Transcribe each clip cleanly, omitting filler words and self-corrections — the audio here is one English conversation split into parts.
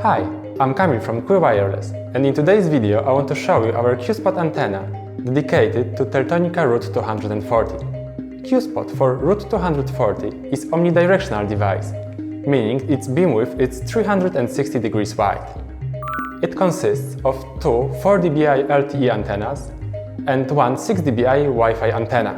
Hi, I'm Kamil from QuWireless, and in today's video I want to show you our QuSpot antenna dedicated to Teltonika RUT240. QuSpot for RUT240 is omnidirectional device, meaning its beamwidth is 360 degrees wide. It consists of two 4 dBi LTE antennas and one 6 dBi Wi-Fi antenna,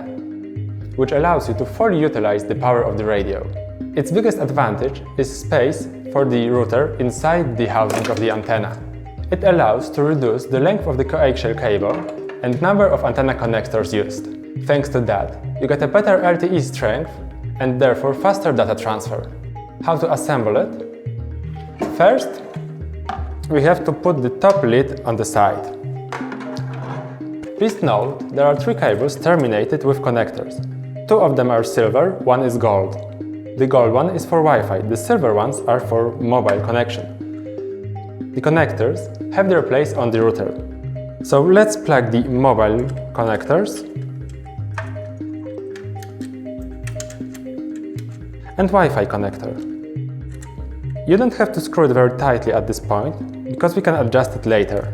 which allows you to fully utilize the power of the radio. Its biggest advantage is space for the router inside the housing of the antenna. It allows to reduce the length of the coaxial cable and number of antenna connectors used. Thanks to that, you get a better LTE strength and therefore faster data transfer. How to assemble it? First, we have to put the top lid on the side. Please note, there are 3 cables terminated with connectors. 2 of them are silver, 1 is gold. The gold one is for Wi-Fi, the silver ones are for mobile connection. The connectors have their place on the router. So let's plug the mobile connectors and Wi-Fi connector. You don't have to screw it very tightly at this point, because we can adjust it later.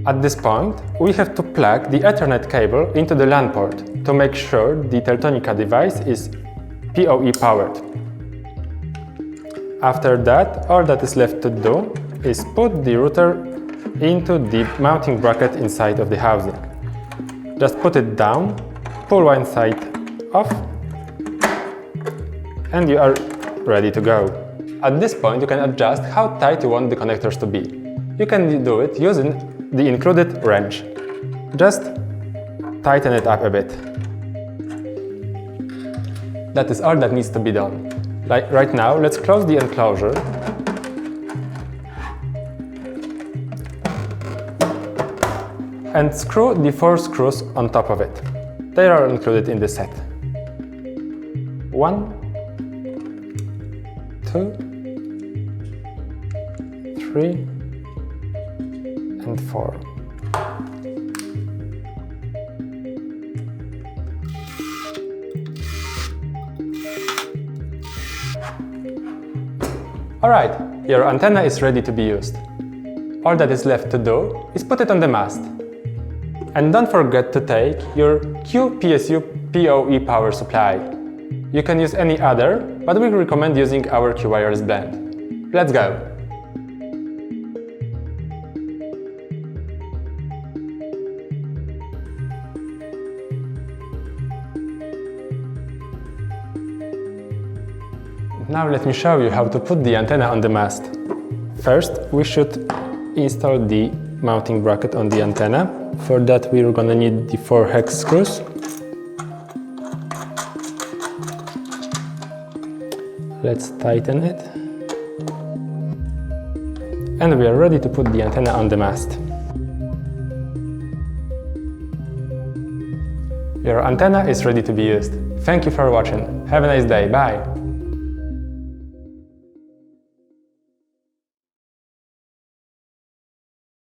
At this point, we have to plug the Ethernet cable into the LAN port to make sure the Teltonika device is PoE powered. After that, all that is left to do is put the router into the mounting bracket inside of the housing. Just put it down, pull one side off, and you are ready to go. At this point, you can adjust how tight you want the connectors to be. You can do it using the included wrench. Just tighten it up a bit. That is all that needs to be done. Like right now, let's close the enclosure and screw the 4 screws on top of it. They are included in the set. 1, 2, 3, and 4. Alright, your antenna is ready to be used. All that is left to do is put it on the mast. And don't forget to take your QPSU PoE power supply. You can use any other, but we recommend using our QWireless blend. Let's go! Now let me show you how to put the antenna on the mast. First, we should install the mounting bracket on the antenna. For that, we're gonna need the 4 hex screws. Let's tighten it. And we are ready to put the antenna on the mast. Your antenna is ready to be used. Thank you for watching. Have a nice day. Bye!